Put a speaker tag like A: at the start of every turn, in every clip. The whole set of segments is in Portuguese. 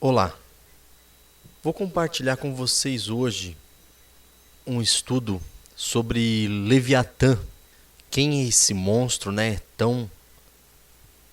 A: Olá, vou compartilhar com vocês hoje um estudo sobre Leviatã. Quem é esse monstro, né, tão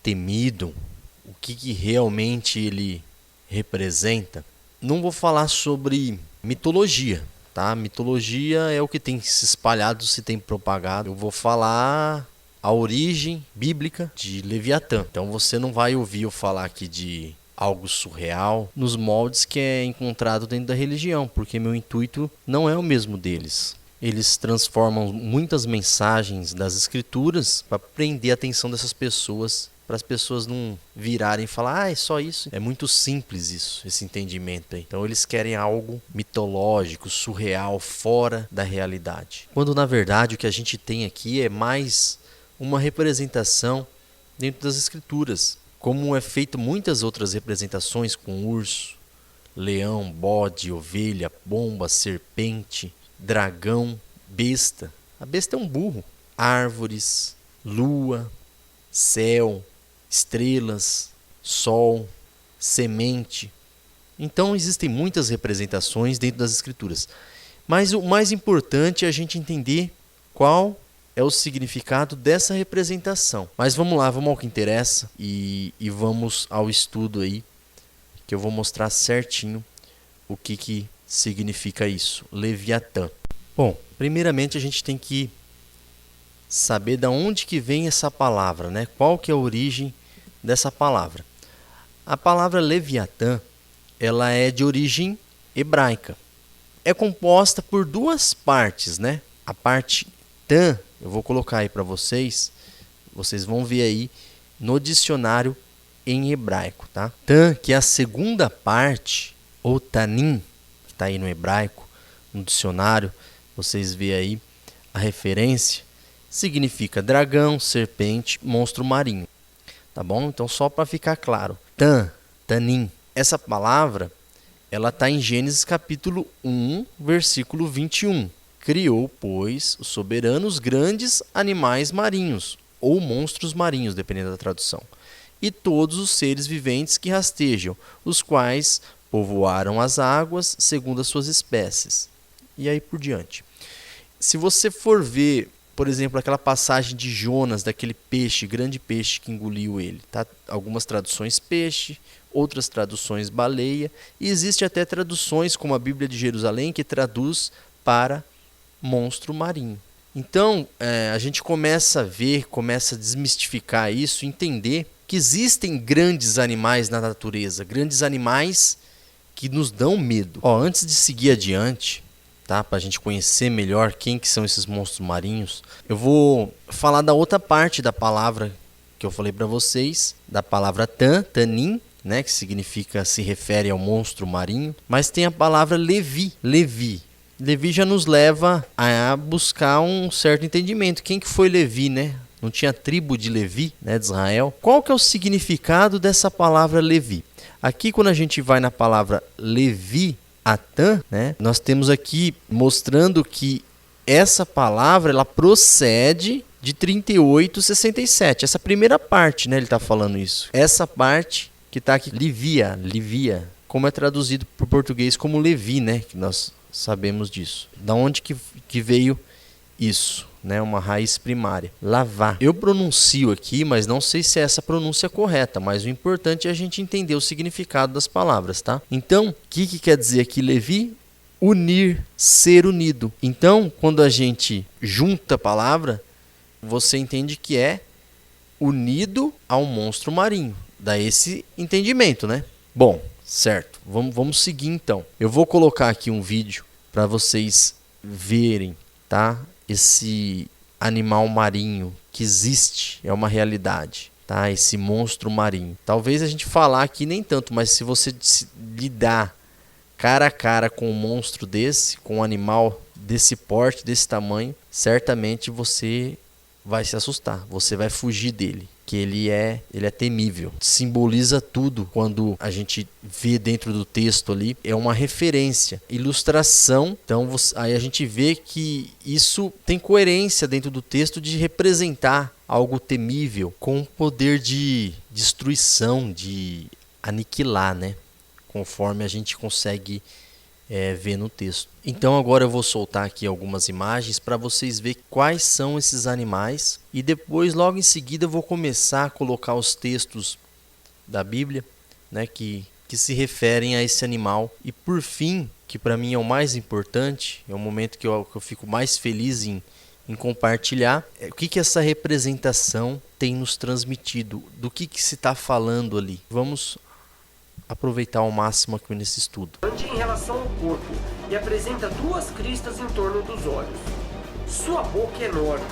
A: temido? O que realmente ele representa? Não vou falar sobre mitologia, tá? Mitologia é o que tem se espalhado, se tem propagado. Eu vou falar a origem bíblica de Leviatã. Então você não vai ouvir eu falar aqui de algo surreal nos moldes que é encontrado dentro da religião, porque meu intuito não é o mesmo deles. Eles transformam muitas mensagens das escrituras para prender a atenção dessas pessoas, para as pessoas não virarem e falar, é só isso. É muito simples isso, esse entendimento aí. Então eles querem algo mitológico, surreal, fora da realidade. Quando na verdade o que a gente tem aqui é mais uma representação dentro das escrituras. Como é feito muitas outras representações com urso, leão, bode, ovelha, pomba, serpente, dragão, besta. A besta é um burro. Árvores, lua, céu, estrelas, sol, semente. Então existem muitas representações dentro das escrituras. Mas o mais importante é a gente entender qual é o significado dessa representação. Mas vamos lá, vamos ao que interessa e vamos ao estudo aí, que eu vou mostrar certinho o que significa isso, Leviatã. Bom, primeiramente a gente tem que saber de onde que vem essa palavra, né? Qual que é a origem dessa palavra. A palavra Leviatã, ela é de origem hebraica. É composta por duas partes, né? A parte Tã, eu vou colocar aí para vocês vão ver aí no dicionário em hebraico, tá? Tã, que é a segunda parte, ou Tanim, que está aí no hebraico, no dicionário, vocês vê aí a referência, significa dragão, serpente, monstro marinho, tá bom? Então só para ficar claro, Tã, Tanim, essa palavra, ela está em Gênesis capítulo 1, versículo 21. Criou, pois, o soberano os grandes animais marinhos, ou monstros marinhos, dependendo da tradução, e todos os seres viventes que rastejam, os quais povoaram as águas segundo as suas espécies. E aí por diante. Se você for ver, por exemplo, aquela passagem de Jonas, daquele peixe, grande peixe que engoliu ele, tá? Algumas traduções peixe, outras traduções baleia, e existe até traduções como a Bíblia de Jerusalém, que traduz para monstro marinho. Então, a gente começa a ver, começa a desmistificar isso, entender que existem grandes animais na natureza, grandes animais que nos dão medo. Antes de seguir adiante, tá, para a gente conhecer melhor quem que são esses monstros marinhos, eu vou falar da outra parte da palavra que eu falei para vocês, da palavra tanim, né, que significa, se refere ao monstro marinho, mas tem a palavra Levi. Levi já nos leva a buscar um certo entendimento. Quem que foi Levi, né? Não tinha tribo de Levi, né, de Israel? Qual que é o significado dessa palavra Levi? Aqui, quando a gente vai na palavra Leviatã, né, nós temos aqui mostrando que essa palavra ela procede de 38:67. Essa primeira parte, né, ele está falando isso. Essa parte que está aqui, Livia, como é traduzido para o português como Levi, né, que nós sabemos disso. Da onde que veio isso, né? Uma raiz primária. Lavar. Eu pronuncio aqui, mas não sei se é essa pronúncia correta, mas o importante é a gente entender o significado das palavras, tá? Então, o que quer dizer aqui Levi? Unir, ser unido. Então, quando a gente junta a palavra, você entende que é unido ao monstro marinho. Dá esse entendimento, né? Bom, certo, vamos seguir então. Eu vou colocar aqui um vídeo para vocês verem, tá? Esse animal marinho que existe, é uma realidade, tá? Esse monstro marinho. Talvez a gente falar aqui nem tanto, mas se você lidar cara a cara com um monstro desse, com um animal desse porte, desse tamanho, certamente você vai se assustar, você vai fugir dele. Que ele é temível. Simboliza tudo quando a gente vê dentro do texto ali. É uma referência, ilustração. Então aí a gente vê que isso tem coerência dentro do texto de representar algo temível com poder de destruição, de aniquilar, né? conforme a gente consegue ver no texto. Então agora eu vou soltar aqui algumas imagens para vocês verem quais são esses animais e depois, logo em seguida, eu vou começar a colocar os textos da Bíblia, né, que se referem a esse animal. E por fim, que para mim é o mais importante, é o momento que eu fico mais feliz em compartilhar, o que essa representação tem nos transmitido, do que se está falando ali. Vamos aproveitar ao máximo aqui nesse estudo.
B: Em relação ao corpo, e apresenta duas cristas em torno dos olhos. Sua boca é enorme.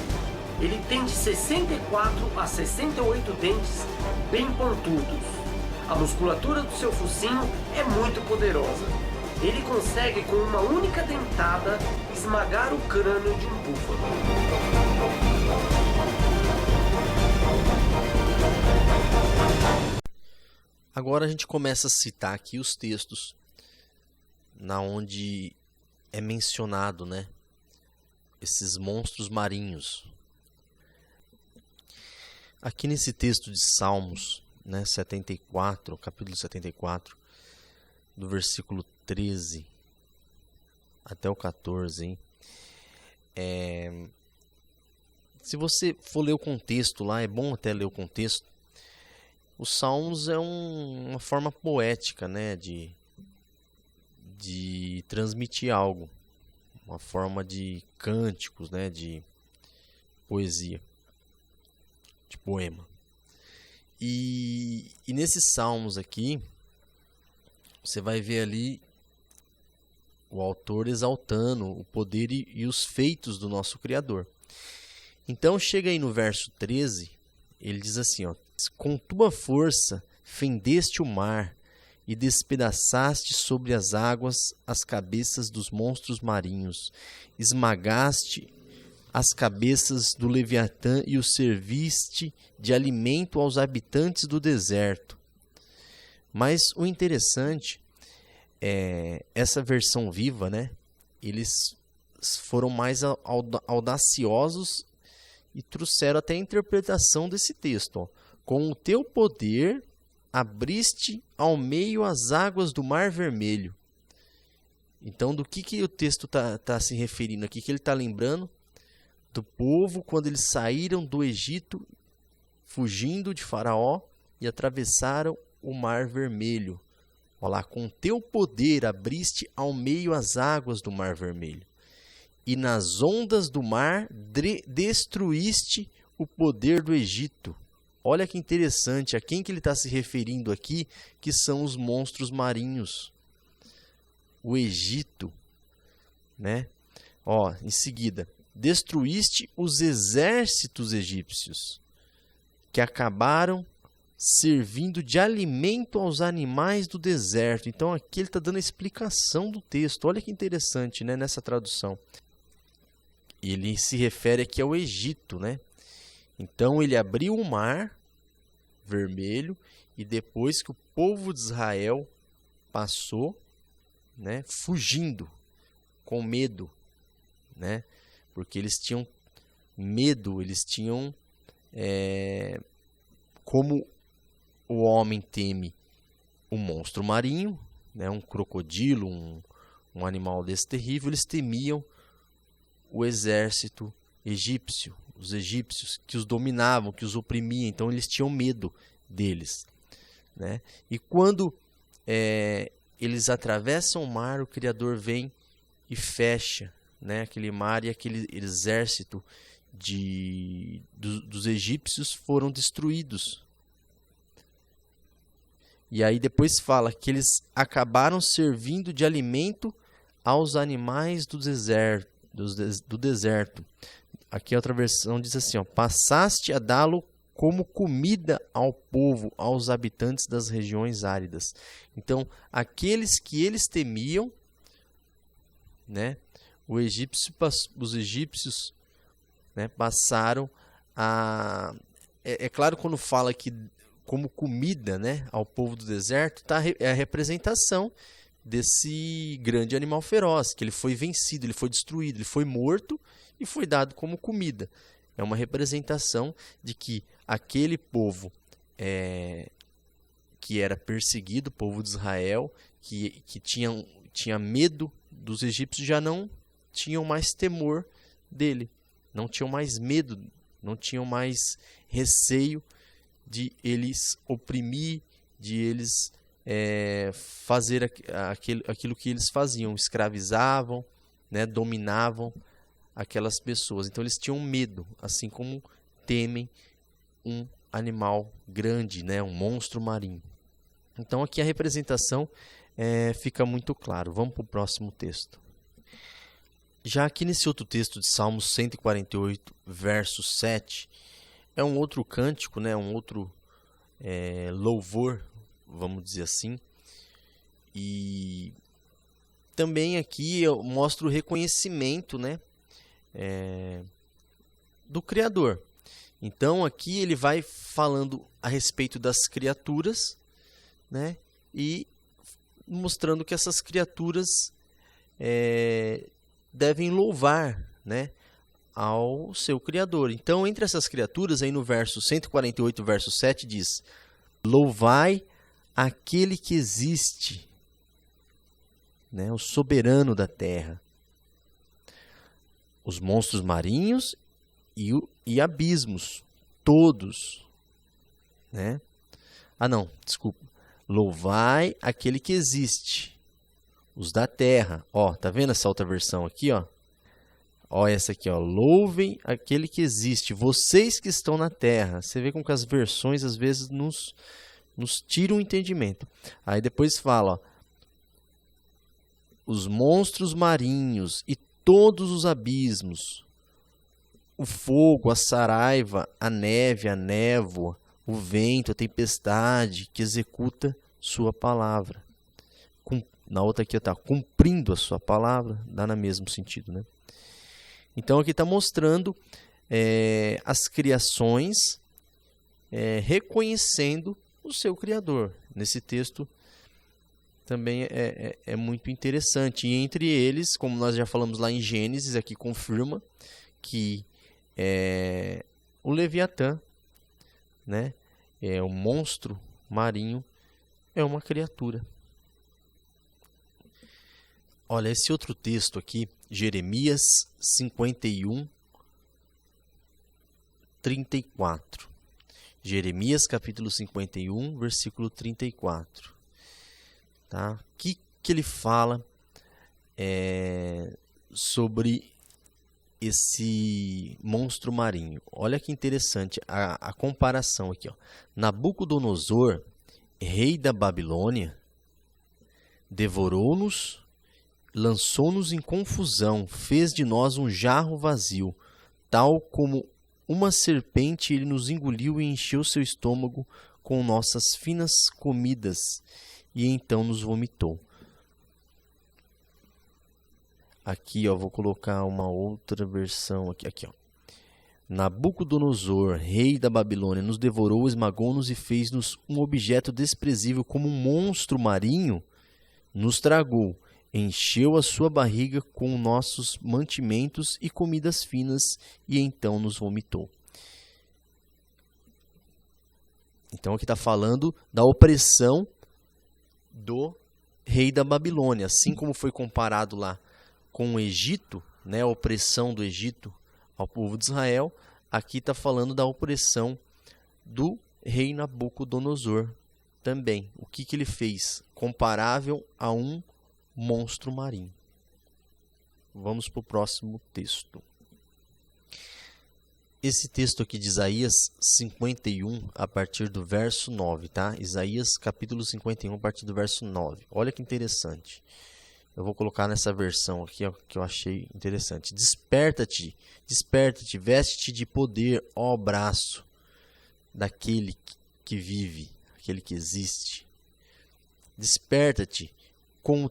B: Ele tem de 64 a 68 dentes bem pontudos. A musculatura do seu focinho é muito poderosa. Ele consegue, com uma única dentada, esmagar o crânio de um búfalo.
A: Agora a gente começa a citar aqui os textos na onde é mencionado, né, esses monstros marinhos. Aqui nesse texto de Salmos, né, 74, capítulo 74, do versículo 13 até o 14, hein? Se você for ler o contexto lá, é bom até ler o contexto. Os Salmos é uma forma poética, né, de transmitir algo, uma forma de cânticos, né, de poesia, de poema. E nesses Salmos aqui, você vai ver ali o autor exaltando o poder e os feitos do nosso Criador. Então chega aí no verso 13, ele diz assim, ó: com tua força fendeste o mar e despedaçaste sobre as águas as cabeças dos monstros marinhos, esmagaste as cabeças do Leviatã e o serviste de alimento aos habitantes do deserto. Mas o interessante é essa versão viva, né? Eles foram mais audaciosos e trouxeram até a interpretação desse texto, ó. Com o teu poder abriste ao meio as águas do Mar Vermelho. Então, do que o texto tá se referindo aqui? Que ele está lembrando do povo quando eles saíram do Egito, fugindo de Faraó e atravessaram o Mar Vermelho. Olha lá, com teu poder abriste ao meio as águas do Mar Vermelho. E nas ondas do mar destruíste o poder do Egito. Olha que interessante, a quem que ele está se referindo aqui, que são os monstros marinhos. O Egito, né? Ó, em seguida, destruíste os exércitos egípcios, que acabaram servindo de alimento aos animais do deserto. Então aqui ele está dando a explicação do texto. Olha que interessante, né, nessa tradução. Ele se refere aqui ao Egito, né? Então ele abriu o mar vermelho e depois que o povo de Israel passou, né, fugindo, com medo, né? Porque eles tinham medo, eles tinham, como o homem teme um monstro marinho, né, um crocodilo, um animal desse terrível, eles temiam o exército egípcio, os egípcios que os dominavam, que os oprimiam. Então eles tinham medo deles, né? E quando eles atravessam o mar, o Criador vem e fecha, né, aquele mar, e aquele exército dos egípcios foram destruídos. E aí depois fala que eles acabaram servindo de alimento aos animais do deserto. Aqui a outra versão diz assim, ó: passaste a dá-lo como comida ao povo, aos habitantes das regiões áridas. Então, aqueles que eles temiam, né, os egípcios, né, passaram a... É claro, quando fala que como comida, né, ao povo do deserto, é a representação desse grande animal feroz, que ele foi vencido, ele foi destruído, ele foi morto e foi dado como comida. É uma representação de que aquele povo que era perseguido, o povo de Israel, que tinha medo dos egípcios, já não tinham mais temor dele, não tinham mais medo, não tinham mais receio de eles oprimir, de eles fazer aquilo que eles faziam, escravizavam, né, dominavam aquelas pessoas. Então eles tinham medo, assim como temem um animal grande, né, um monstro marinho. Então aqui a representação fica muito claro. Vamos para o próximo texto. Já aqui nesse outro texto de Salmos 148, verso 7, é um outro cântico, né, um outro louvor, vamos dizer assim. E também aqui eu mostro o reconhecimento, né, do Criador. Então aqui ele vai falando a respeito das criaturas, né, e mostrando que essas criaturas devem louvar, né, ao seu Criador. Então, entre essas criaturas, aí no verso 148, verso 7, diz: louvai aquele que existe, né, o soberano da terra, os monstros marinhos e abismos, todos, né? Louvai aquele que existe, os da terra. Ó, tá vendo essa outra versão aqui, ó? Ó, essa aqui, ó. Louvem aquele que existe, vocês que estão na terra. Você vê como que as versões às vezes nos tiram o entendimento. Aí depois fala, ó, os monstros marinhos e todos os abismos, o fogo, a saraiva, a neve, a névoa, o vento, a tempestade que executa sua palavra. Na outra aqui está cumprindo a sua palavra, dá no mesmo sentido, né? Então aqui está mostrando as criações reconhecendo o seu Criador. Nesse texto também é muito interessante. E entre eles, como nós já falamos lá em Gênesis, aqui confirma que o Leviatã, né, o monstro marinho, é uma criatura. Olha, esse outro texto aqui, Jeremias 51, 34. Jeremias capítulo 51, versículo 34. Tá? O que ele fala sobre esse monstro marinho? Olha que interessante a comparação aqui, ó. Nabucodonosor, rei da Babilônia, devorou-nos, lançou-nos em confusão, fez de nós um jarro vazio, tal como uma serpente ele nos engoliu e encheu seu estômago com nossas finas comidas, e então nos vomitou. Aqui, ó, vou colocar uma outra versão aqui, ó. Nabucodonosor, rei da Babilônia, nos devorou, esmagou-nos e fez-nos um objeto desprezível, como um monstro marinho nos tragou, encheu a sua barriga com nossos mantimentos e comidas finas, e então nos vomitou. Então aqui está falando da opressão do rei da Babilônia, assim como foi comparado lá com o Egito, né, a opressão do Egito ao povo de Israel. Aqui está falando da opressão do rei Nabucodonosor também. O que ele fez? Comparável a um monstro marinho. Vamos para o próximo texto. Esse texto aqui de Isaías 51, a partir do verso 9, tá? Isaías capítulo 51, a partir do verso 9. Olha que interessante. Eu vou colocar nessa versão aqui, ó, que eu achei interessante. Desperta-te, desperta-te, veste-te de poder, ó braço daquele que vive, aquele que existe. Desperta-te como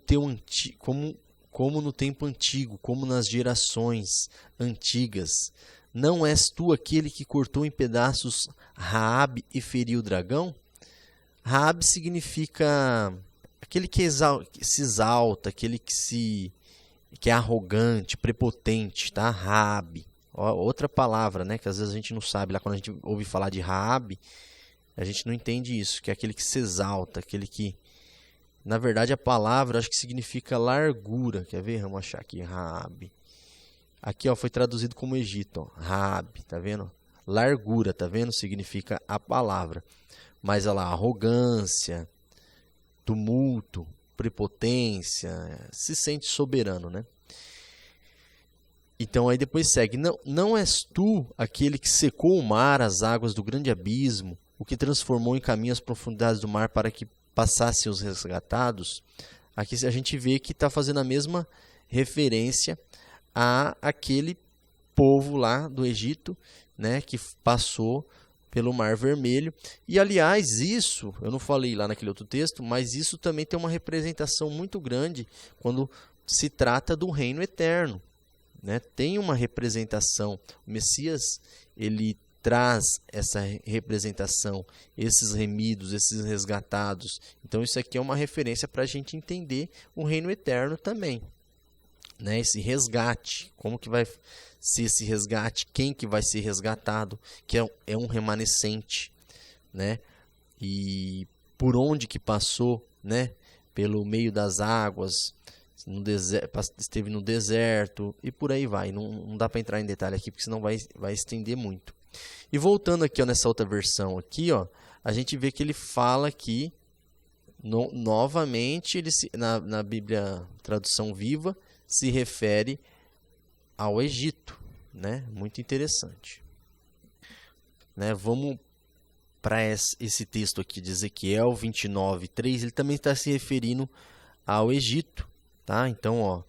A: no tempo antigo, como nas gerações antigas. Não és tu aquele que cortou em pedaços Raabe e feriu o dragão? Raabe significa aquele que se exalta, aquele que é arrogante, prepotente, tá? Raabe. Outra palavra, né, que às vezes a gente não sabe. Lá quando a gente ouve falar de Raabe, A gente não entende isso, que é aquele que se exalta, aquele que... Na verdade, a palavra acho que significa largura. Quer ver? Vamos achar aqui, Raabe. Aqui, ó, foi traduzido como Egito, ó, Raabe, tá vendo? Largura, tá vendo? Significa a palavra. Mas olha lá, arrogância, tumulto, prepotência, se sente soberano, né? Então aí depois segue, não és tu aquele que secou o mar, as águas do grande abismo, o que transformou em caminho as profundidades do mar para que passassem os resgatados? Aqui a gente vê que está fazendo a mesma referência a aquele povo lá do Egito, né, que passou pelo Mar Vermelho. E aliás, isso, eu não falei lá naquele outro texto, mas isso também tem uma representação muito grande quando se trata do reino eterno. Né? Tem uma representação, o Messias ele traz essa representação, esses remidos, esses resgatados. Então isso aqui é uma referência para a gente entender o reino eterno também, né? Esse resgate, como que vai ser esse resgate, quem que vai ser resgatado, que é um remanescente, né? E por onde que passou, né? Pelo meio das águas, no deserto, esteve no deserto e por aí vai. Não dá para entrar em detalhe aqui, porque senão vai estender muito. E voltando aqui, ó, nessa outra versão aqui, ó, a gente vê que ele fala aqui, novamente, na Bíblia Tradução Viva, se refere ao Egito, né? Muito interessante. Né? Vamos para esse texto aqui de Ezequiel 29:3, ele também está se referindo ao Egito. Tá? Então, ó,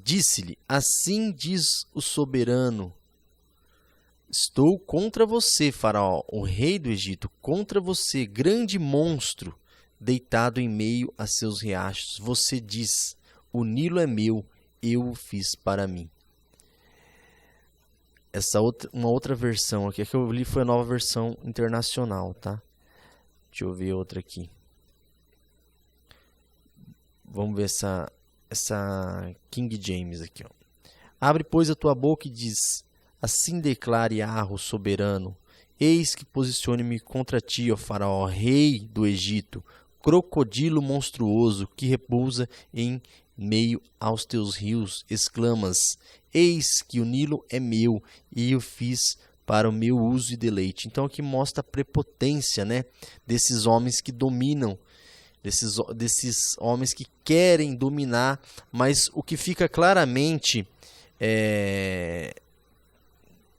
A: disse-lhe, assim diz o soberano, estou contra você, Faraó, o rei do Egito, contra você, grande monstro, deitado em meio a seus riachos. Você diz, o Nilo é meu, eu o fiz para mim. Uma outra versão aqui, a que eu li foi a Nova Versão Internacional, tá? Deixa eu ver outra aqui. Vamos ver essa King James aqui, ó. Abre, pois, a tua boca e diz, assim declare Yahweh, soberano, eis que posicione-me contra ti, ó Faraó, rei do Egito, crocodilo monstruoso que repousa em meio aos teus rios, exclamas, eis que o Nilo é meu e o fiz para o meu uso e deleite. Então aqui mostra a prepotência, né, desses homens que dominam, desses homens que querem dominar, mas o que fica claramente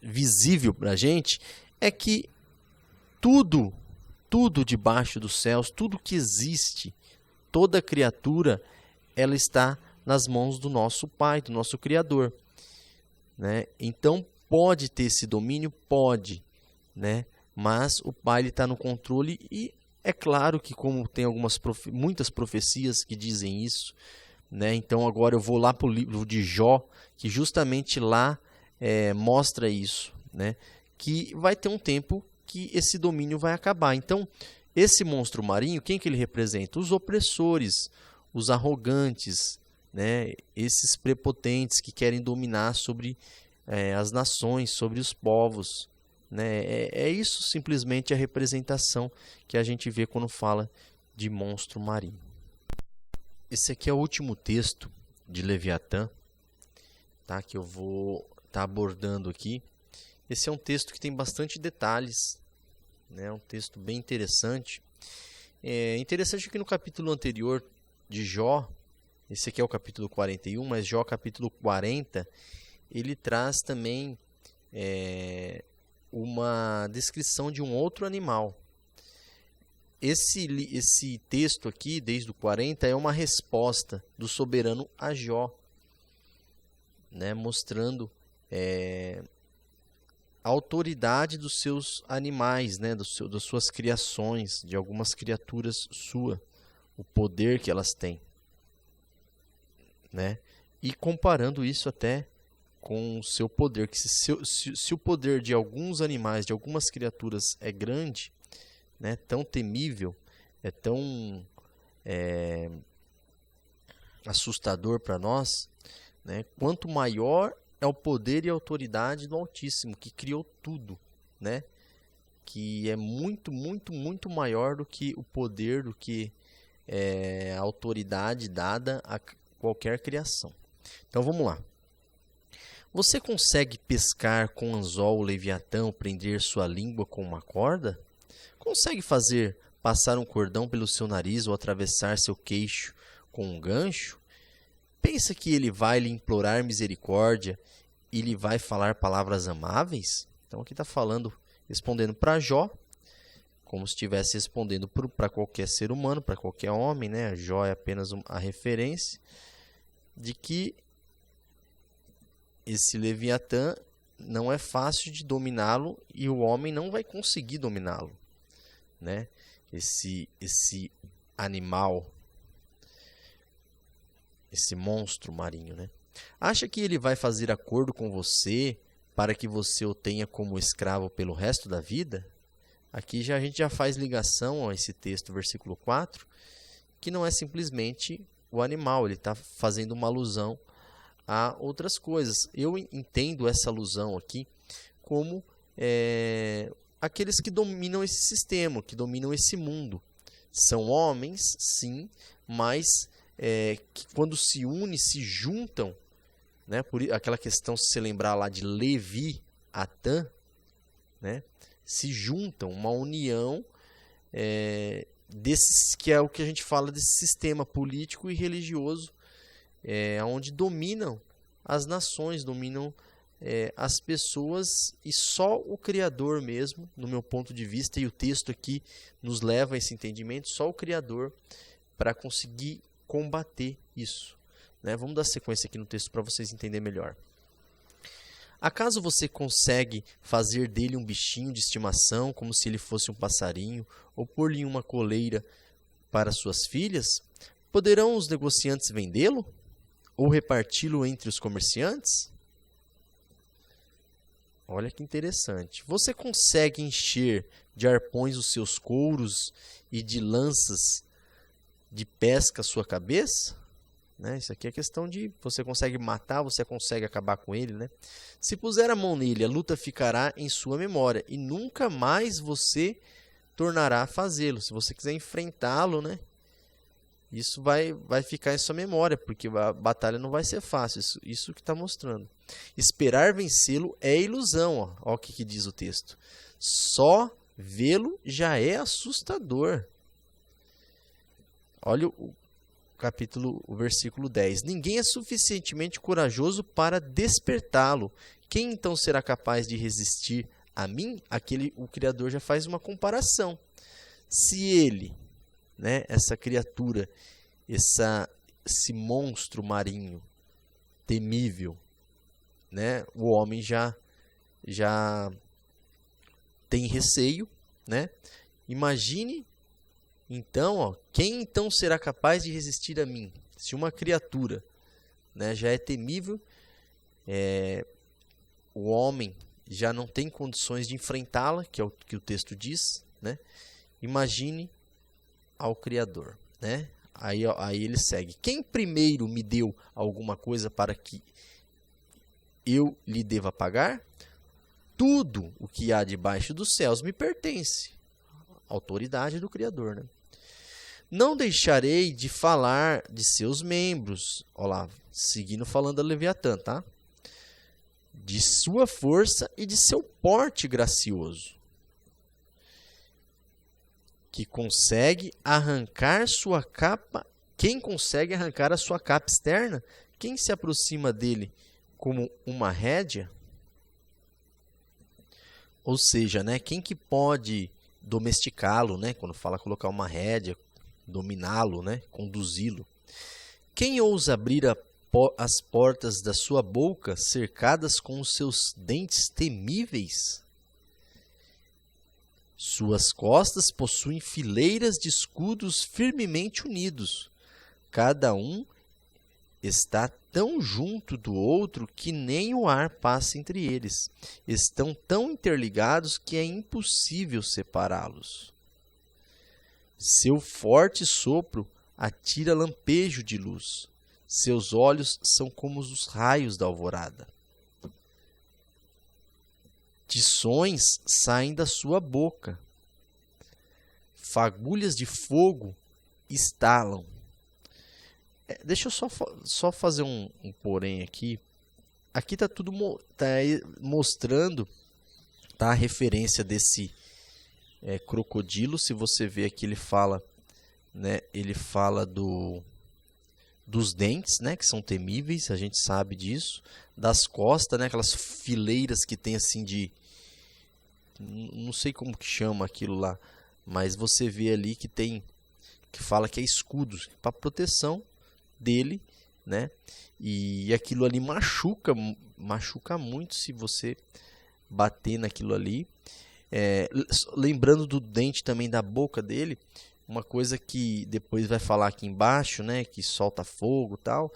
A: visível para a gente é que tudo debaixo dos céus, tudo que existe, toda criatura, ela está nas mãos do nosso Pai, do nosso Criador, né? Então pode ter esse domínio, pode, né? Mas o Pai está no controle e é claro que, como tem muitas profecias que dizem isso, né? Então agora eu vou lá para o livro de Jó, que justamente lá mostra isso, né? Que vai ter um tempo que esse domínio vai acabar. Então, esse monstro marinho, quem que ele representa? Os opressores, os arrogantes, né? Esses prepotentes que querem dominar sobre as nações, sobre os povos. Né? É isso simplesmente a representação que a gente vê quando fala de monstro marinho. Esse aqui é o último texto de Leviatã, tá? Que eu vou estar abordando aqui. Esse é um texto que tem bastante detalhes, né? Um texto bem interessante. É interessante que no capítulo anterior de Jó, esse aqui é o capítulo 41, mas Jó capítulo 40, ele traz também uma descrição de um outro animal. Esse texto aqui, desde o 40, é uma resposta do soberano a Jó, né, mostrando a autoridade dos seus animais, né, das suas criações, de algumas criaturas suas, o poder que elas têm, né, e comparando isso até com o seu poder, que se o poder de alguns animais, de algumas criaturas é grande, né, tão temível, é tão assustador para nós, né, quanto maior é o poder e a autoridade do Altíssimo, que criou tudo, né? que é muito, muito, muito maior do que o poder, do que a autoridade dada a qualquer criação. Então vamos lá. Você consegue pescar com anzol o Leviatã ou prender sua língua com uma corda? Consegue fazer passar um cordão pelo seu nariz ou atravessar seu queixo com um gancho? Pensa que ele vai lhe implorar misericórdia e lhe vai falar palavras amáveis? Então aqui está falando, respondendo para Jó, como se estivesse respondendo para qualquer ser humano, para qualquer homem, né? Jó é apenas a referência de que esse Leviatã não é fácil de dominá-lo e o homem não vai conseguir dominá-lo, né? Esse animal, esse monstro marinho, né? Acha que ele vai fazer acordo com você para que você o tenha como escravo pelo resto da vida? Aqui a gente já faz ligação a esse texto, versículo 4, que não é simplesmente o animal, ele está fazendo uma alusão a outras coisas. Eu entendo essa alusão aqui como aqueles que dominam esse sistema, que dominam esse mundo. São homens, sim, mas que quando se unem, se juntam, né, por aquela questão, se você lembrar lá de Leviatã, né, se juntam, uma união desses, que é o que a gente fala desse sistema político e religioso, onde dominam as nações, dominam as pessoas, e só o Criador mesmo, no meu ponto de vista, e o texto aqui nos leva a esse entendimento, só o Criador para conseguir combater isso, né? Vamos dar sequência aqui no texto para vocês entenderem melhor. Acaso você consegue fazer dele um bichinho de estimação, como se ele fosse um passarinho, ou pôr-lhe em uma coleira para suas filhas? Poderão os negociantes vendê-lo? Ou reparti-lo entre os comerciantes? Olha que interessante. Você consegue encher de arpões os seus couros e de lanças de pesca a sua cabeça? Né? Isso aqui é questão de você consegue matar, você consegue acabar com ele, né? Se puser a mão nele, a luta ficará em sua memória e nunca mais você tornará a fazê-lo. Se você quiser enfrentá-lo, né? Isso vai ficar em sua memória, porque a batalha não vai ser fácil. Isso que está mostrando. Esperar vencê-lo é ilusão. Olha o que diz o texto. Só vê-lo já é assustador. Olha o versículo 10. Ninguém é suficientemente corajoso para despertá-lo. Quem então será capaz de resistir a mim? O Criador já faz uma comparação. Se ele, né, essa criatura, esse monstro marinho temível, né, o homem já tem receio, né? Imagine então, quem então será capaz de resistir a mim? Se uma criatura, né, já é temível, o homem já não tem condições de enfrentá-la, que é o que o texto diz, né? Imagine ao Criador, né? Aí ele segue. Quem primeiro me deu alguma coisa para que eu lhe deva pagar? Tudo o que há debaixo dos céus me pertence. Autoridade do Criador, né? Não deixarei de falar de seus membros. Olha lá, seguindo falando da Leviatã, tá? De sua força e de seu porte gracioso, que consegue arrancar sua capa. Quem consegue arrancar a sua capa externa? Quem se aproxima dele como uma rédea? Ou seja, né, quem que pode domesticá-lo, né? Quando fala colocar uma rédea, dominá-lo, né? Conduzi-lo. Quem ousa abrir as portas da sua boca, cercadas com os seus dentes temíveis? Suas costas possuem fileiras de escudos firmemente unidos. Cada um está tão junto do outro que nem o ar passa entre eles. Estão tão interligados que é impossível separá-los. Seu forte sopro atira lampejo de luz. Seus olhos são como os raios da alvorada. tições saem da sua boca, fagulhas de fogo estalam. Deixa eu só fazer um porém aqui. Aqui está tudo mostrando, tá, a referência desse crocodilo. Se você ver aqui, ele fala, né, dos dentes, né, que são temíveis, a gente sabe disso, das costas, né, aquelas fileiras que tem assim não sei como que chama aquilo lá, mas você vê ali que fala que é escudos para proteção dele, né? E aquilo ali machuca muito se você bater naquilo ali. Lembrando do dente também da boca dele, uma coisa que depois vai falar aqui embaixo, né, que solta fogo e tal,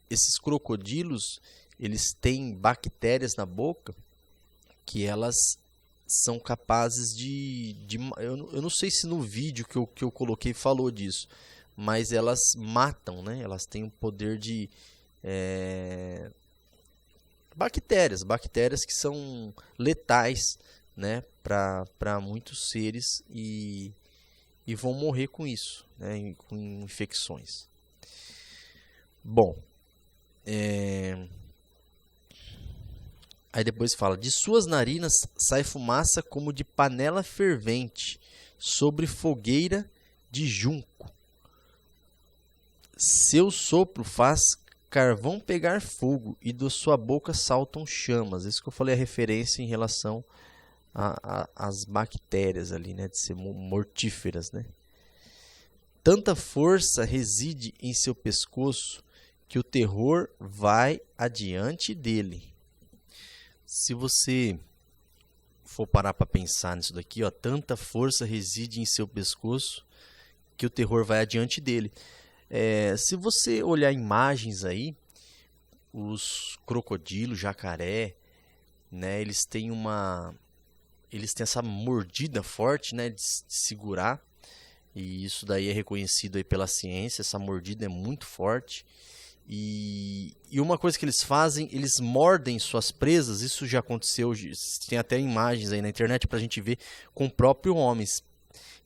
A: esses crocodilos, eles têm bactérias na boca que elas são capazes eu não sei se no vídeo que eu coloquei falou disso, mas elas matam, né? Elas têm o poder de bactérias que são letais, né, para muitos seres e vão morrer com isso, né, com infecções. Bom, aí depois fala: de suas narinas sai fumaça como de panela fervente sobre fogueira de junco. Seu sopro faz carvão pegar fogo e da sua boca saltam chamas. Isso que eu falei, a referência em relação às bactérias ali, né, de ser mortíferas, né? Tanta força reside em seu pescoço que o terror vai adiante dele. Se você for parar para pensar nisso daqui, ó, tanta força reside em seu pescoço que o terror vai adiante dele. Se você olhar imagens aí, os crocodilos, jacaré, né, eles têm essa mordida forte, né, de segurar, e isso daí é reconhecido aí pela ciência. Essa mordida é muito forte. E uma coisa que eles fazem, eles mordem suas presas. Isso já aconteceu, tem até imagens aí na internet para a gente ver com o próprio homem.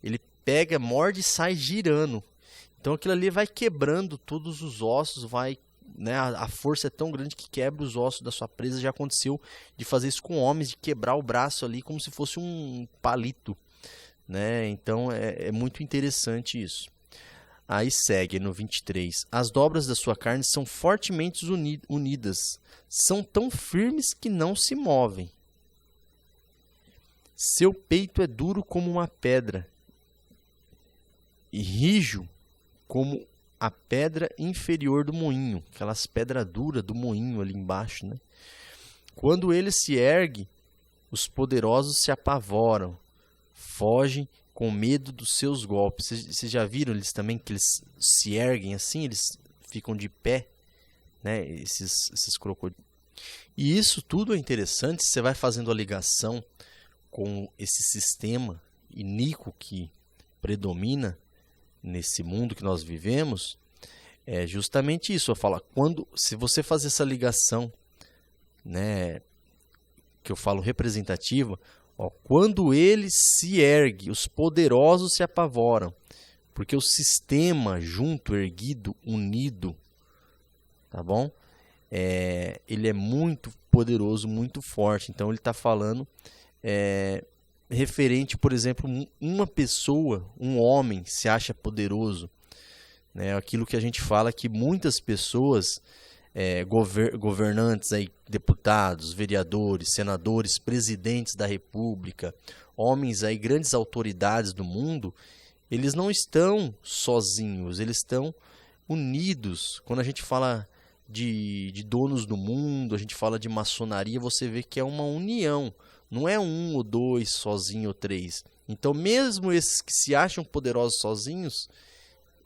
A: Ele pega, morde e sai girando. Então aquilo ali vai quebrando todos os ossos, né, a força é tão grande que quebra os ossos da sua presa. Já aconteceu de fazer isso com homens, de quebrar o braço ali como se fosse um palito, né? Então é muito interessante isso. Aí segue no 23. As dobras da sua carne são fortemente unidas. São tão firmes que não se movem. Seu peito é duro como uma pedra e rijo como a pedra inferior do moinho. Aquelas pedras duras do moinho ali embaixo, né? Quando ele se ergue, os poderosos se apavoram. Fogem com medo dos seus golpes. Vocês já viram eles também, que eles se erguem assim, eles ficam de pé, né? Esses crocodilos. E isso tudo é interessante. Você vai fazendo a ligação com esse sistema iníquo que predomina nesse mundo que nós vivemos. É justamente isso. Eu falo, se você fazer essa ligação, né, que eu falo representativa, ó, quando ele se ergue, os poderosos se apavoram, porque o sistema junto, erguido, unido, tá bom? Ele é muito poderoso, muito forte. Então ele está falando referente, por exemplo, uma pessoa, um homem se acha poderoso, né? Aquilo que a gente fala que muitas pessoas, governantes aí, deputados, vereadores, senadores, presidentes da república, homens aí, grandes autoridades do mundo, eles não estão sozinhos, eles estão unidos. Quando a gente fala de donos do mundo, a gente fala de maçonaria, você vê que é uma união, não é um ou dois sozinho ou três. Então mesmo esses que se acham poderosos sozinhos,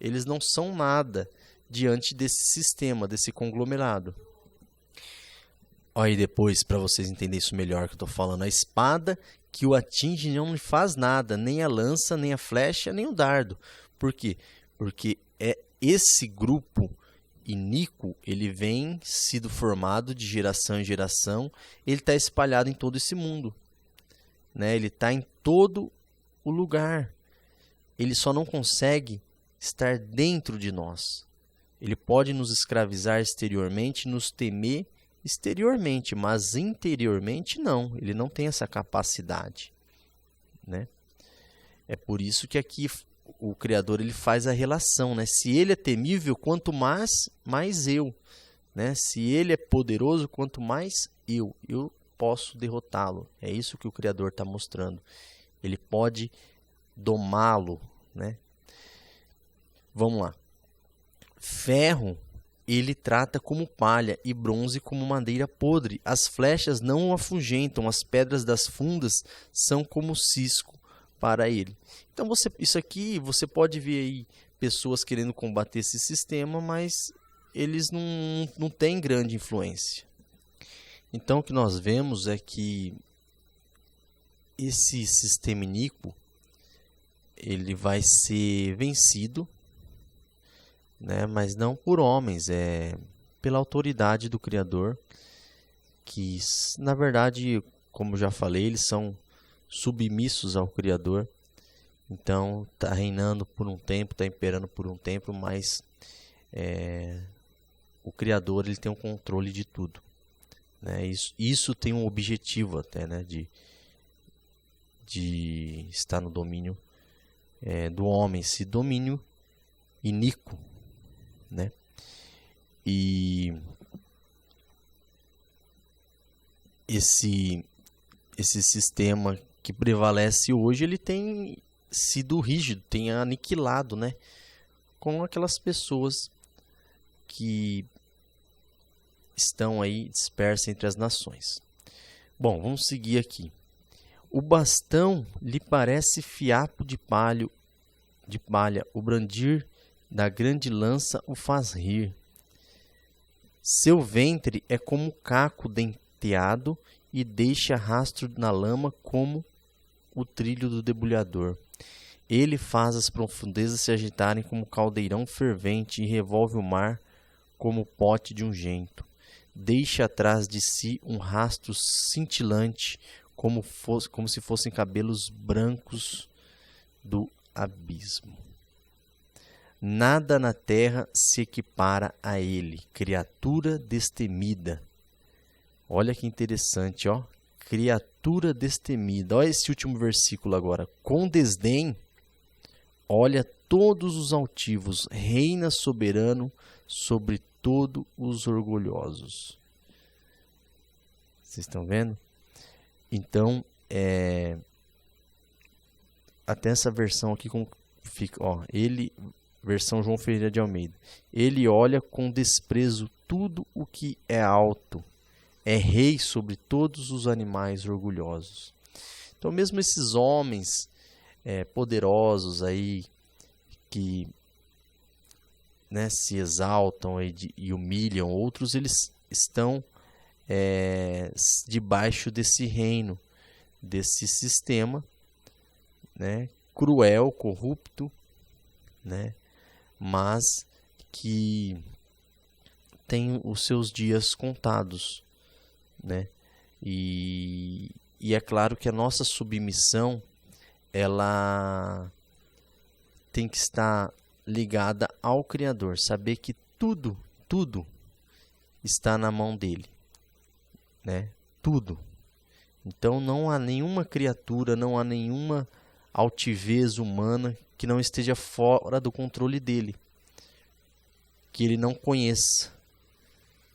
A: eles não são nada diante desse sistema, desse conglomerado. Olha aí depois, para vocês entenderem isso melhor que eu estou falando, a espada que o atinge não lhe faz nada, nem a lança, nem a flecha, nem o dardo. Por quê? Porque é esse grupo iníquo, ele vem sido formado de geração em geração, ele está espalhado em todo esse mundo, né? Ele está em todo o lugar. Ele só não consegue estar dentro de nós. Ele pode nos escravizar exteriormente, nos temer exteriormente, mas interiormente não. Ele não tem essa capacidade, né? É por isso que aqui o Criador ele faz a relação, né? Se ele é temível, quanto mais eu, né? Se ele é poderoso, quanto mais eu posso derrotá-lo. É isso que o Criador está mostrando. Ele pode domá-lo, né? Vamos lá. Ferro ele trata como palha e bronze como madeira podre. As flechas não o afugentam, as pedras das fundas são como cisco para ele. Então isso aqui você pode ver aí pessoas querendo combater esse sistema, mas eles não têm grande influência. Então o que nós vemos é que esse sistema iníquo ele vai ser vencido, né? Mas não por homens, é pela autoridade do Criador, que na verdade, como já falei, eles são submissos ao Criador. Então está reinando por um tempo, está imperando por um tempo, mas o Criador ele tem o controle de tudo, né? Isso tem um objetivo até, né? De estar no domínio do homem, esse domínio iníquo, né? E esse sistema que prevalece hoje, ele tem sido rígido, tem aniquilado, né? Com aquelas pessoas que estão aí dispersas entre as nações. Bom, vamos seguir aqui. O bastão lhe parece fiapo de palha, o brandir da grande lança o faz rir. Seu ventre é como caco denteado e deixa rastro na lama como o trilho do debulhador. Ele faz as profundezas se agitarem como caldeirão fervente e revolve o mar como o pote de um gento. Deixa atrás de si um rastro cintilante como se fossem cabelos brancos do abismo. Nada na terra se equipara a ele, criatura destemida. Olha que interessante, ó. Criatura destemida. Olha esse último versículo agora. Com desdém, olha todos os altivos, reina soberano sobre todos os orgulhosos. Vocês estão vendo? Então, até essa versão aqui como fica, ó, versão João Ferreira de Almeida. Ele olha com desprezo tudo o que é alto. É rei sobre todos os animais orgulhosos. Então, mesmo esses homens poderosos aí que, né, se exaltam e humilham outros, eles estão debaixo desse reino, desse sistema, né, cruel, corrupto, né, mas que tem os seus dias contados, né? E é claro que a nossa submissão ela tem que estar ligada ao Criador, saber que tudo está na mão dele, né? Tudo. Então não há nenhuma criatura, não há nenhuma altivez humana que não esteja fora do controle dele, que ele não conheça,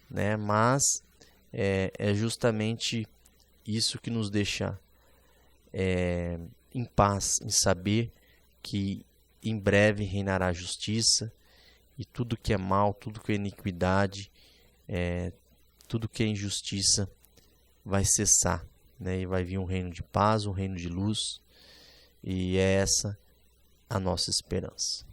A: né? Mas é justamente isso que nos deixa em paz, em saber que em breve reinará a justiça e tudo que é mal, tudo que é iniquidade, tudo que é injustiça vai cessar, né? E vai vir um reino de paz, um reino de luz, e é essa a nossa esperança.